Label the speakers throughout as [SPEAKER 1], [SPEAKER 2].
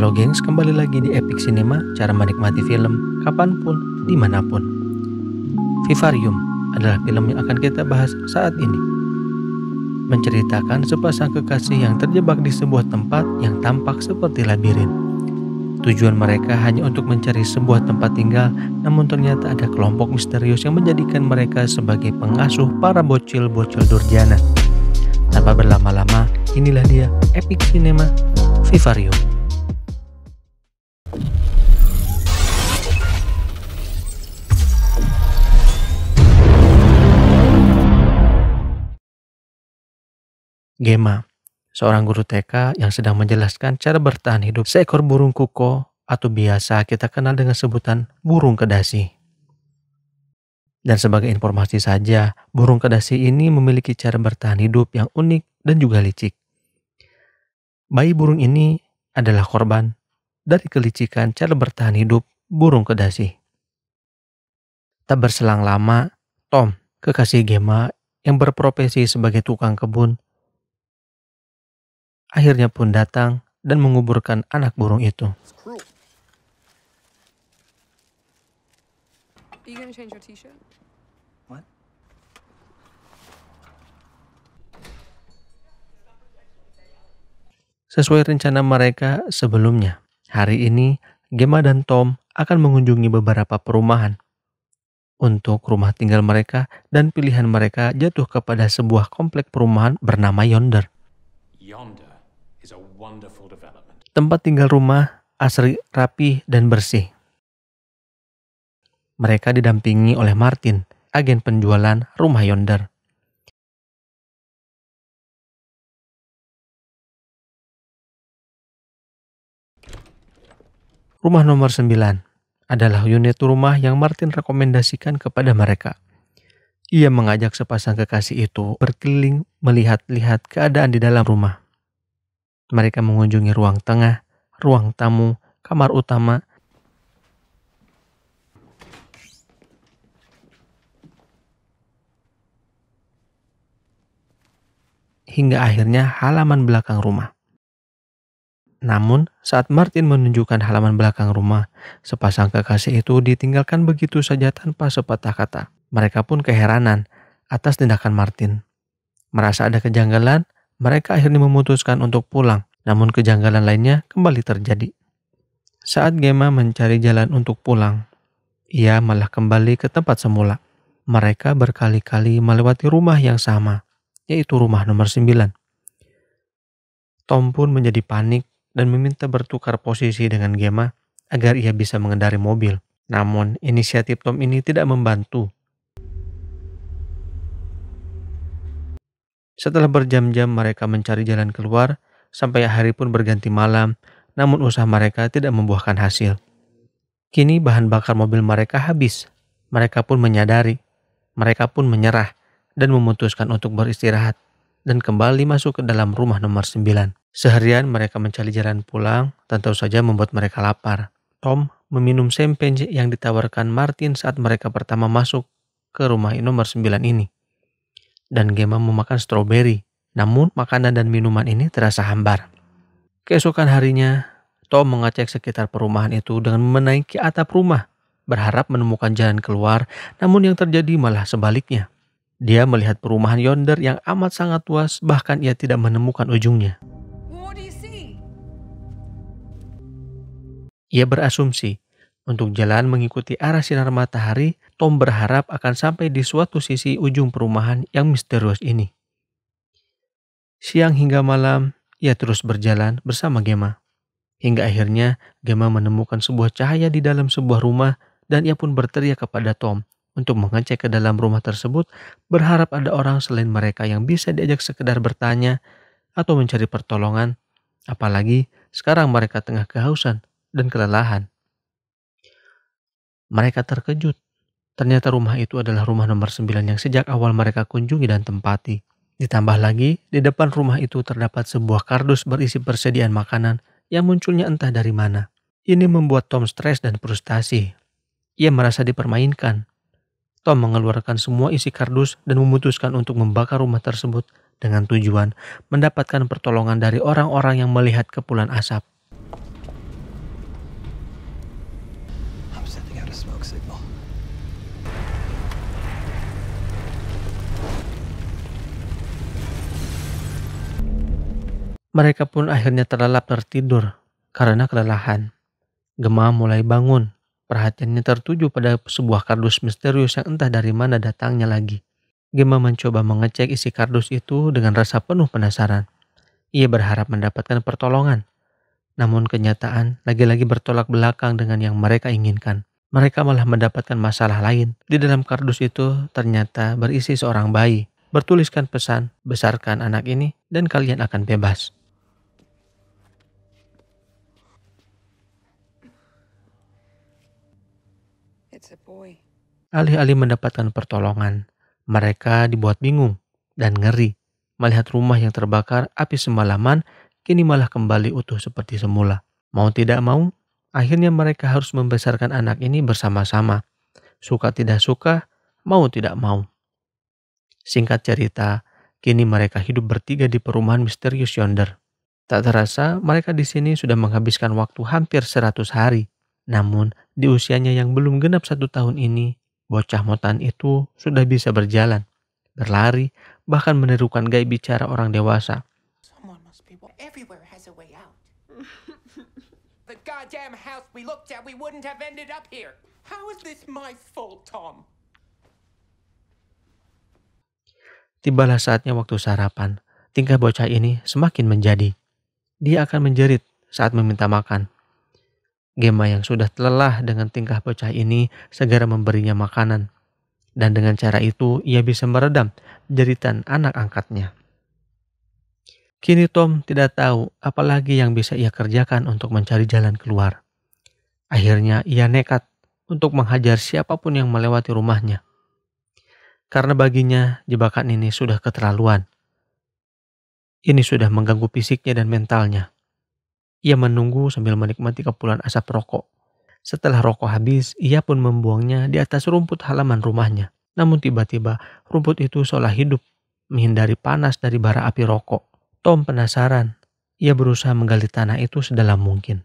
[SPEAKER 1] Halo gengs, kembali lagi di Epic Cinema, cara menikmati film kapanpun, dimanapun. Vivarium adalah film yang akan kita bahas saat ini. Menceritakan sepasang kekasih yang terjebak di sebuah tempat yang tampak seperti labirin. Tujuan mereka hanya untuk mencari sebuah tempat tinggal, namun ternyata ada kelompok misterius yang menjadikan mereka sebagai pengasuh para bocil-bocil durjana. Tanpa berlama-lama, inilah dia Epic Cinema Vivarium. Gemma, seorang guru TK yang sedang menjelaskan cara bertahan hidup seekor burung kuko atau biasa kita kenal dengan sebutan burung kedasi. Dan sebagai informasi saja, burung kedasi ini memiliki cara bertahan hidup yang unik dan juga licik. Bayi burung ini adalah korban dari kelicikan cara bertahan hidup burung kedasi. Tak berselang lama, Tom, kekasih Gemma yang berprofesi sebagai tukang kebun, akhirnya pun datang dan menguburkan anak burung itu. Sesuai rencana mereka sebelumnya, hari ini Gemma dan Tom akan mengunjungi beberapa perumahan. Untuk rumah tinggal mereka dan pilihan mereka jatuh kepada sebuah komplek perumahan bernama Yonder. Tempat tinggal rumah asri, rapi, dan bersih. Mereka didampingi oleh Martin, agen penjualan rumah Yonder. Rumah nomor 9 adalah unit rumah yang Martin rekomendasikan kepada mereka. Ia mengajak sepasang kekasih itu berkeliling melihat-lihat keadaan di dalam rumah. Mereka mengunjungi ruang tengah, ruang tamu, kamar utama, hingga akhirnya halaman belakang rumah. Namun, saat Martin menunjukkan halaman belakang rumah, sepasang kekasih itu ditinggalkan begitu saja tanpa sepatah kata. Mereka pun keheranan atas tindakan Martin. Merasa ada kejanggalan, mereka akhirnya memutuskan untuk pulang. Namun kejanggalan lainnya kembali terjadi. Saat Gemma mencari jalan untuk pulang, ia malah kembali ke tempat semula. Mereka berkali-kali melewati rumah yang sama, yaitu rumah nomor 9. Tom pun menjadi panik dan meminta bertukar posisi dengan Gemma agar ia bisa mengendari mobil. Namun inisiatif Tom ini tidak membantu. Setelah berjam-jam mereka mencari jalan keluar, sampai hari pun berganti malam, namun usaha mereka tidak membuahkan hasil. Kini bahan bakar mobil mereka habis. Mereka pun menyadari, mereka pun menyerah dan memutuskan untuk beristirahat dan kembali masuk ke dalam rumah nomor 9. Seharian mereka mencari jalan pulang, tentu saja membuat mereka lapar. Tom meminum champagne yang ditawarkan Martin saat mereka pertama masuk ke rumah nomor 9 ini. Dan Gemma memakan stroberi. Namun, makanan dan minuman ini terasa hambar. Keesokan harinya, Tom mengecek sekitar perumahan itu dengan menaiki atap rumah, berharap menemukan jalan keluar, namun yang terjadi malah sebaliknya. Dia melihat perumahan Yonder yang amat sangat luas, bahkan ia tidak menemukan ujungnya. Ia berasumsi, untuk jalan mengikuti arah sinar matahari, Tom berharap akan sampai di suatu sisi ujung perumahan yang misterius ini. Siang hingga malam, ia terus berjalan bersama Gemma. Hingga akhirnya, Gemma menemukan sebuah cahaya di dalam sebuah rumah dan ia pun berteriak kepada Tom untuk mengecek ke dalam rumah tersebut, berharap ada orang selain mereka yang bisa diajak sekedar bertanya atau mencari pertolongan. Apalagi sekarang mereka tengah kehausan dan kelelahan. Mereka terkejut. Ternyata rumah itu adalah rumah nomor 9 yang sejak awal mereka kunjungi dan tempati. Ditambah lagi, di depan rumah itu terdapat sebuah kardus berisi persediaan makanan yang munculnya entah dari mana. Ini membuat Tom stres dan frustasi. Ia merasa dipermainkan. Tom mengeluarkan semua isi kardus dan memutuskan untuk membakar rumah tersebut dengan tujuan mendapatkan pertolongan dari orang-orang yang melihat kepulan asap. Mereka pun akhirnya terlelap tertidur karena kelelahan. Gemma mulai bangun. Perhatiannya tertuju pada sebuah kardus misterius yang entah dari mana datangnya lagi. Gemma mencoba mengecek isi kardus itu dengan rasa penuh penasaran. Ia berharap mendapatkan pertolongan. Namun kenyataan lagi-lagi bertolak belakang dengan yang mereka inginkan. Mereka malah mendapatkan masalah lain. Di dalam kardus itu ternyata berisi seorang bayi. Bertuliskan pesan, besarkan anak ini dan kalian akan bebas.
[SPEAKER 2] It's a boy.
[SPEAKER 1] Alih-alih mendapatkan pertolongan, mereka dibuat bingung dan ngeri. Melihat rumah yang terbakar api semalaman kini malah kembali utuh seperti semula. Mau tidak mau, akhirnya mereka harus membesarkan anak ini bersama-sama. Suka tidak suka, mau tidak mau. Singkat cerita, kini mereka hidup bertiga di perumahan misterius yonder. Tak terasa, mereka di sini sudah menghabiskan waktu hampir 100 hari. Namun, di usianya yang belum genap 1 tahun ini, bocah motan itu sudah bisa berjalan, berlari, bahkan menirukan gaya bicara orang dewasa.
[SPEAKER 2] Someone must be everywhere has a way out. The goddamn house we looked at, we wouldn't have ended up here. How is this my fault, Tom?
[SPEAKER 1] Tibalah saatnya waktu sarapan. Tingkah bocah ini semakin menjadi. Dia akan menjerit saat meminta makan. Gemma yang sudah lelah dengan tingkah bocah ini segera memberinya makanan. Dan dengan cara itu ia bisa meredam jeritan anak angkatnya. Kini Tom tidak tahu apalagi yang bisa ia kerjakan untuk mencari jalan keluar. Akhirnya ia nekat untuk menghajar siapapun yang melewati rumahnya. Karena baginya jebakan ini sudah keterlaluan. Ini sudah mengganggu fisiknya dan mentalnya. Ia menunggu sambil menikmati kepulan asap rokok. Setelah rokok habis, ia pun membuangnya di atas rumput halaman rumahnya. Namun tiba-tiba rumput itu seolah hidup, menghindari panas dari bara api rokok. Tom penasaran. Ia berusaha menggali tanah itu sedalam mungkin.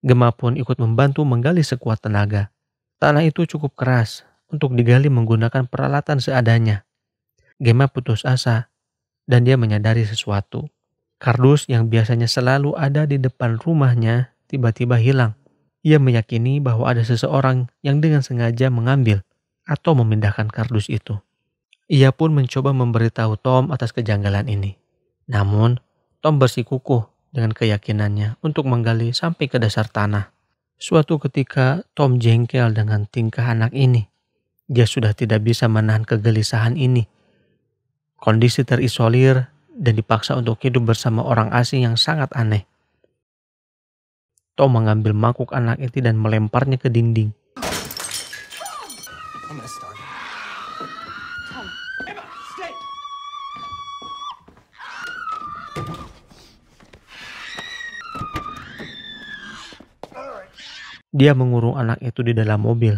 [SPEAKER 1] Gemma pun ikut membantu menggali sekuat tenaga. Tanah itu cukup keras untuk digali menggunakan peralatan seadanya. Gemma putus asa dan dia menyadari sesuatu. Kardus yang biasanya selalu ada di depan rumahnya tiba-tiba hilang. Ia meyakini bahwa ada seseorang yang dengan sengaja mengambil atau memindahkan kardus itu. Ia pun mencoba memberitahu Tom atas kejanggalan ini. Namun, Tom bersikukuh dengan keyakinannya untuk menggali sampai ke dasar tanah. Suatu ketika, Tom jengkel dengan tingkah anak ini. Dia sudah tidak bisa menahan kegelisahan ini. Kondisi terisolir dan dipaksa untuk hidup bersama orang asing yang sangat aneh. Tom mengambil mangkuk anak itu dan melemparnya ke dinding. Dia mengurung anak itu di dalam mobil.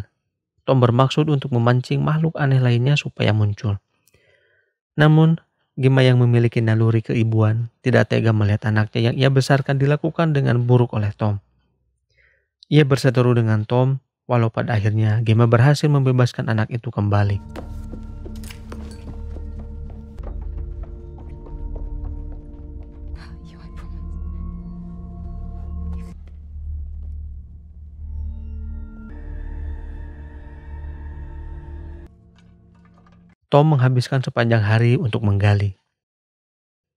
[SPEAKER 1] Tom bermaksud untuk memancing makhluk aneh lainnya supaya muncul. Namun, Gemma yang memiliki naluri keibuan tidak tega melihat anaknya yang ia besarkan dilakukan dengan buruk oleh Tom. Ia berseteru dengan Tom, walau pada akhirnya Gemma berhasil membebaskan anak itu kembali. Tom menghabiskan sepanjang hari untuk menggali.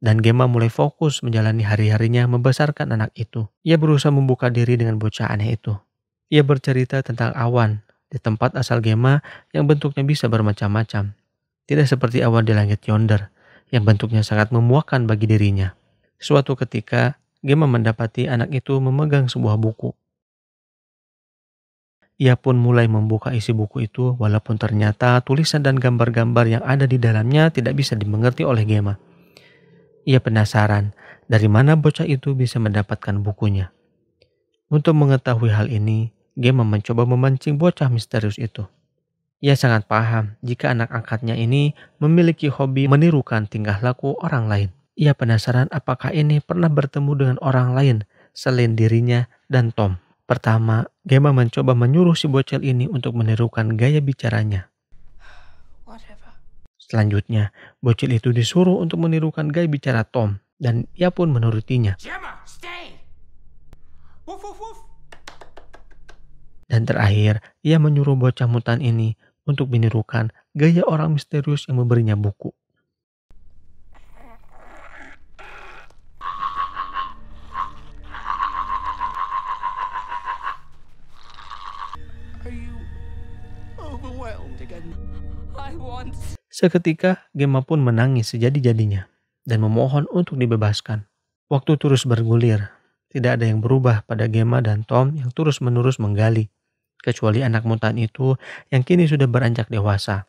[SPEAKER 1] Dan Gemma mulai fokus menjalani hari-harinya membesarkan anak itu. Ia berusaha membuka diri dengan bocah aneh itu. Ia bercerita tentang awan di tempat asal Gemma yang bentuknya bisa bermacam-macam. Tidak seperti awan di langit yonder yang bentuknya sangat memuakkan bagi dirinya. Suatu ketika, Gemma mendapati anak itu memegang sebuah buku. Ia pun mulai membuka isi buku itu walaupun ternyata tulisan dan gambar-gambar yang ada di dalamnya tidak bisa dimengerti oleh Gemma. Ia penasaran dari mana bocah itu bisa mendapatkan bukunya. Untuk mengetahui hal ini, Gemma mencoba memancing bocah misterius itu. Ia sangat paham jika anak angkatnya ini memiliki hobi menirukan tingkah laku orang lain. Ia penasaran apakah ini pernah bertemu dengan orang lain selain dirinya dan Tom. Pertama, Gemma mencoba menyuruh si bocil ini untuk menirukan gaya bicaranya. Selanjutnya, bocil itu disuruh untuk menirukan gaya bicara Tom. dan ia pun menurutinya.
[SPEAKER 2] Gemma, stay! Woof, woof, woof.
[SPEAKER 1] Dan terakhir, ia menyuruh bocah mutan ini untuk menirukan gaya orang misterius yang memberinya buku.
[SPEAKER 2] Are you overwhelmed again? I want...
[SPEAKER 1] Seketika, Gemma pun menangis sejadi-jadinya dan memohon untuk dibebaskan. Waktu terus bergulir. Tidak ada yang berubah pada Gemma dan Tom yang terus-menerus menggali, kecuali anak mutan itu yang kini sudah beranjak dewasa.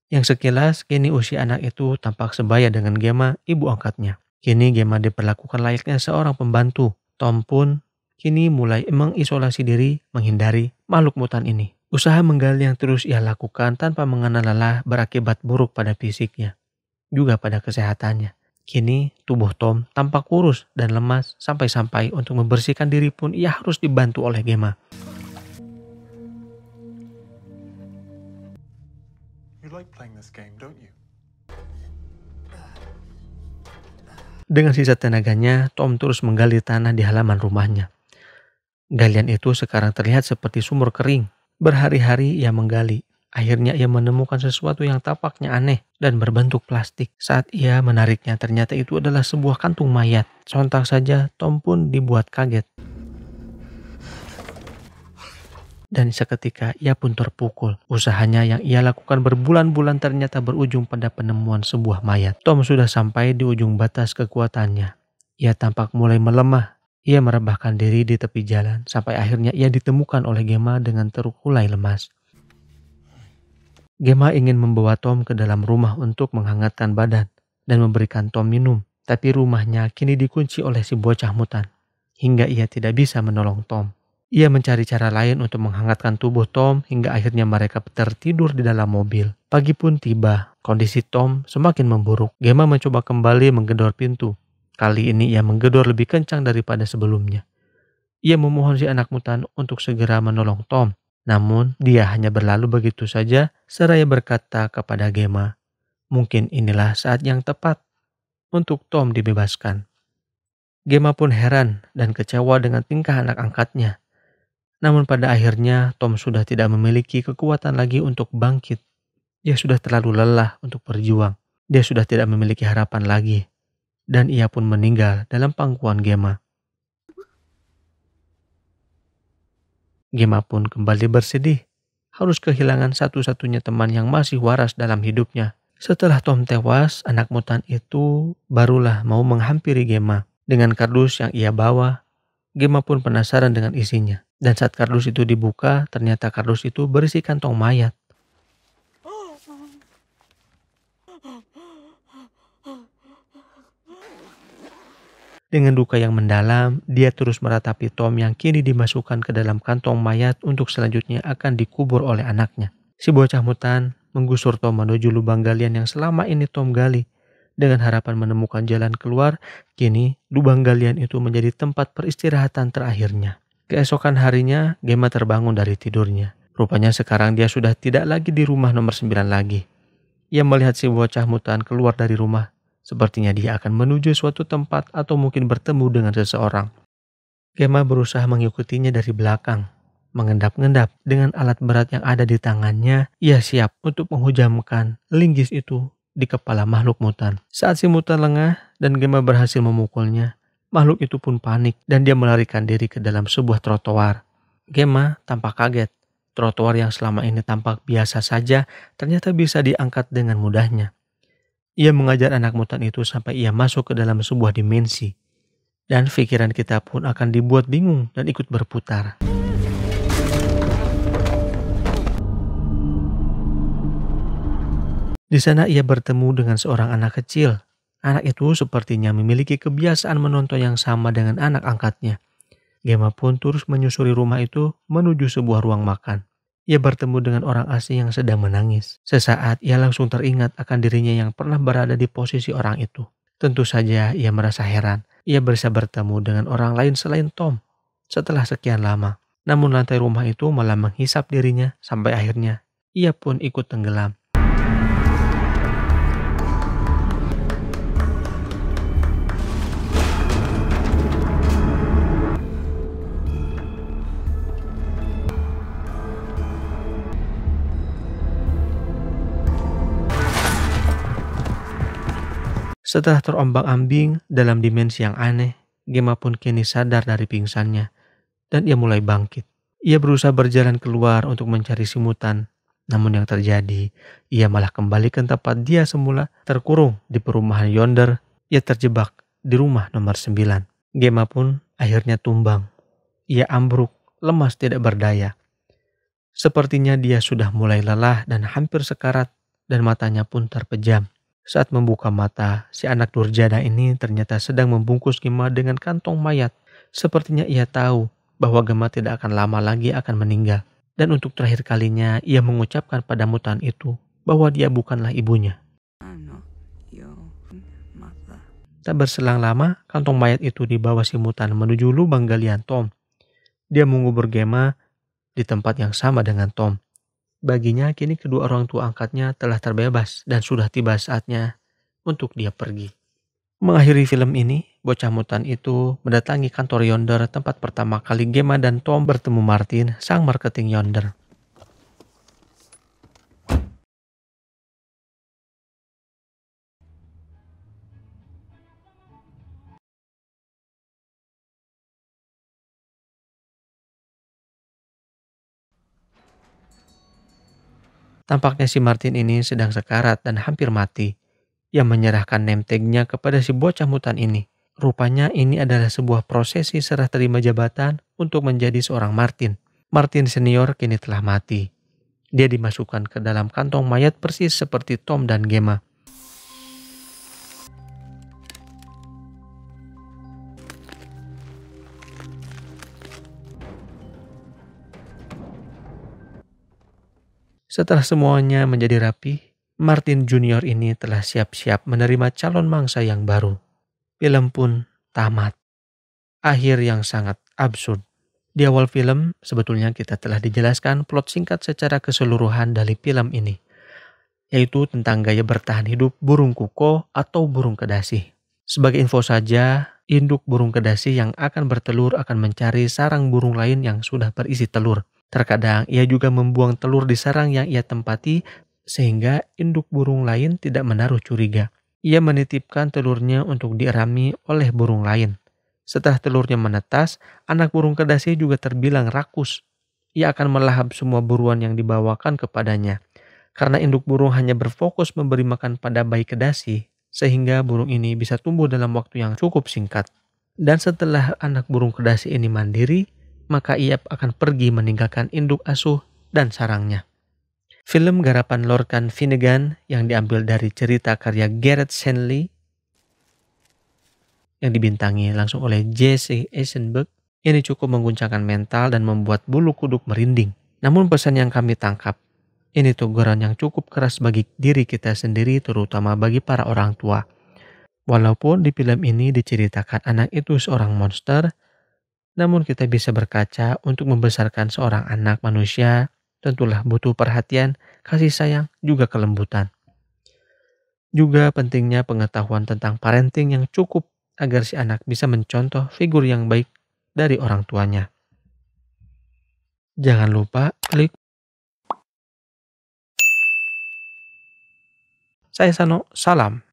[SPEAKER 1] Yang sekilas, kini usia anak itu tampak sebaya dengan Gemma, ibu angkatnya. Kini Gemma diperlakukan layaknya seorang pembantu. Tom pun kini mulai mengisolasi diri, menghindari makhluk mutan ini. Usaha menggali yang terus ia lakukan tanpa mengenal lelah berakibat buruk pada fisiknya, juga pada kesehatannya. Kini tubuh Tom tampak kurus dan lemas sampai-sampai untuk membersihkan diri pun ia harus dibantu oleh Gemma.
[SPEAKER 3] You like playing this game, don't you?
[SPEAKER 1] Dengan sisa tenaganya, Tom terus menggali tanah di halaman rumahnya. Galian itu sekarang terlihat seperti sumur kering. Berhari-hari ia menggali. Akhirnya ia menemukan sesuatu yang tampaknya aneh dan berbentuk plastik. Saat ia menariknya, ternyata itu adalah sebuah kantung mayat. Sontak saja Tom pun dibuat kaget. Dan seketika ia pun terpukul. Usahanya yang ia lakukan berbulan-bulan ternyata berujung pada penemuan sebuah mayat. Tom sudah sampai di ujung batas kekuatannya. Ia tampak mulai melemah. Ia merebahkan diri di tepi jalan sampai akhirnya ia ditemukan oleh Gemma dengan terkulai lemas. Gemma ingin membawa Tom ke dalam rumah untuk menghangatkan badan dan memberikan Tom minum. Tapi rumahnya kini dikunci oleh si bocah mutan, hingga ia tidak bisa menolong Tom. Ia mencari cara lain untuk menghangatkan tubuh Tom hingga akhirnya mereka tertidur di dalam mobil. Pagi pun tiba, kondisi Tom semakin memburuk. Gemma mencoba kembali menggedor pintu. Kali ini ia menggedor lebih kencang daripada sebelumnya. Ia memohon si anak mutan untuk segera menolong Tom. Namun dia hanya berlalu begitu saja seraya berkata kepada Gemma, mungkin inilah saat yang tepat untuk Tom dibebaskan. Gemma pun heran dan kecewa dengan tingkah anak angkatnya. Namun pada akhirnya Tom sudah tidak memiliki kekuatan lagi untuk bangkit. Dia sudah terlalu lelah untuk berjuang. Dia sudah tidak memiliki harapan lagi. Dan ia pun meninggal dalam pangkuan Gemma. Gemma pun kembali bersedih, harus kehilangan satu-satunya teman yang masih waras dalam hidupnya. Setelah Tom tewas, anak mutan itu barulah mau menghampiri Gemma. Dengan kardus yang ia bawa, Gemma pun penasaran dengan isinya. Dan saat kardus itu dibuka, ternyata kardus itu berisi kantong mayat. Dengan duka yang mendalam, dia terus meratapi Tom yang kini dimasukkan ke dalam kantong mayat untuk selanjutnya akan dikubur oleh anaknya. Si bocah mutan menggusur Tom menuju lubang galian yang selama ini Tom gali. Dengan harapan menemukan jalan keluar, kini lubang galian itu menjadi tempat peristirahatan terakhirnya. Keesokan harinya, Gemma terbangun dari tidurnya. Rupanya sekarang dia sudah tidak lagi di rumah nomor 9 lagi. Ia melihat si bocah mutan keluar dari rumah. Sepertinya dia akan menuju suatu tempat atau mungkin bertemu dengan seseorang. Gemma berusaha mengikutinya dari belakang. Mengendap-endap dengan alat berat yang ada di tangannya, ia siap untuk menghujamkan linggis itu di kepala makhluk mutan. Saat si mutan lengah dan Gemma berhasil memukulnya, makhluk itu pun panik dan dia melarikan diri ke dalam sebuah trotoar. Gemma tampak kaget. Trotoar yang selama ini tampak biasa saja ternyata bisa diangkat dengan mudahnya. Ia mengajar anak mutan itu sampai ia masuk ke dalam sebuah dimensi. Dan pikiran kita pun akan dibuat bingung dan ikut berputar. Di sana ia bertemu dengan seorang anak kecil. Anak itu sepertinya memiliki kebiasaan menonton yang sama dengan anak angkatnya. Gemma pun terus menyusuri rumah itu menuju sebuah ruang makan. Ia bertemu dengan orang asing yang sedang menangis. Sesaat ia langsung teringat akan dirinya yang pernah berada di posisi orang itu. Tentu saja ia merasa heran. Ia bisa bertemu dengan orang lain selain Tom setelah sekian lama. Namun lantai rumah itu malah menghisap dirinya sampai akhirnya ia pun ikut tenggelam. Setelah terombang-ambing dalam dimensi yang aneh, Gemma pun kini sadar dari pingsannya dan ia mulai bangkit. Ia berusaha berjalan keluar untuk mencari simutan. Namun yang terjadi, ia malah kembali ke tempat dia semula terkurung di perumahan yonder. Ia terjebak di rumah nomor 9. Gemma pun akhirnya tumbang. Ia ambruk, lemas tidak berdaya. Sepertinya dia sudah mulai lelah dan hampir sekarat dan matanya pun terpejam. Saat membuka mata, si anak durjana ini ternyata sedang membungkus Gemma dengan kantong mayat. Sepertinya ia tahu bahwa Gemma tidak akan lama lagi akan meninggal. Dan untuk terakhir kalinya ia mengucapkan pada mutan itu bahwa dia bukanlah ibunya. Tak berselang lama, kantong mayat itu dibawa si mutan menuju lubang galian Tom. Dia mengubur Gemma di tempat yang sama dengan Tom. Baginya kini kedua orang tua angkatnya telah terbebas dan sudah tiba saatnya untuk dia pergi. Mengakhiri film ini, bocah mutan itu mendatangi kantor yonder tempat pertama kali Gemma dan Tom bertemu Martin, sang marketing yonder. Tampaknya si Martin ini sedang sekarat dan hampir mati. Ia menyerahkan name tag-nya kepada si bocah mutan ini. Rupanya ini adalah sebuah prosesi serah terima jabatan untuk menjadi seorang Martin. Martin senior kini telah mati. Dia dimasukkan ke dalam kantong mayat persis seperti Tom dan Gemma. Setelah semuanya menjadi rapi, Martin Junior ini telah siap-siap menerima calon mangsa yang baru. Film pun tamat. Akhir yang sangat absurd. Di awal film, sebetulnya kita telah dijelaskan plot singkat secara keseluruhan dari film ini, yaitu tentang gaya bertahan hidup burung kuko atau burung kedasi. Sebagai info saja, induk burung kedasi yang akan bertelur akan mencari sarang burung lain yang sudah berisi telur. Terkadang ia juga membuang telur di sarang yang ia tempati sehingga induk burung lain tidak menaruh curiga. Ia menitipkan telurnya untuk dierami oleh burung lain. Setelah telurnya menetas, anak burung kedasi juga terbilang rakus. Ia akan melahap semua buruan yang dibawakan kepadanya. Karena induk burung hanya berfokus memberi makan pada bayi kedasi, sehingga burung ini bisa tumbuh dalam waktu yang cukup singkat. Dan setelah anak burung kedasi ini mandiri, maka ia akan pergi meninggalkan induk asuh dan sarangnya. Film garapan Lorcan Finnegan yang diambil dari cerita karya Gareth Shanley yang dibintangi langsung oleh Jesse Eisenberg ini cukup mengguncangkan mental dan membuat bulu kuduk merinding. Namun pesan yang kami tangkap, ini teguran yang cukup keras bagi diri kita sendiri terutama bagi para orang tua. Walaupun di film ini diceritakan anak itu seorang monster, namun kita bisa berkaca untuk membesarkan seorang anak manusia tentulah butuh perhatian, kasih sayang, juga kelembutan. Juga pentingnya pengetahuan tentang parenting yang cukup agar si anak bisa mencontoh figur yang baik dari orang tuanya. Jangan lupa klik. Saya Sano, salam.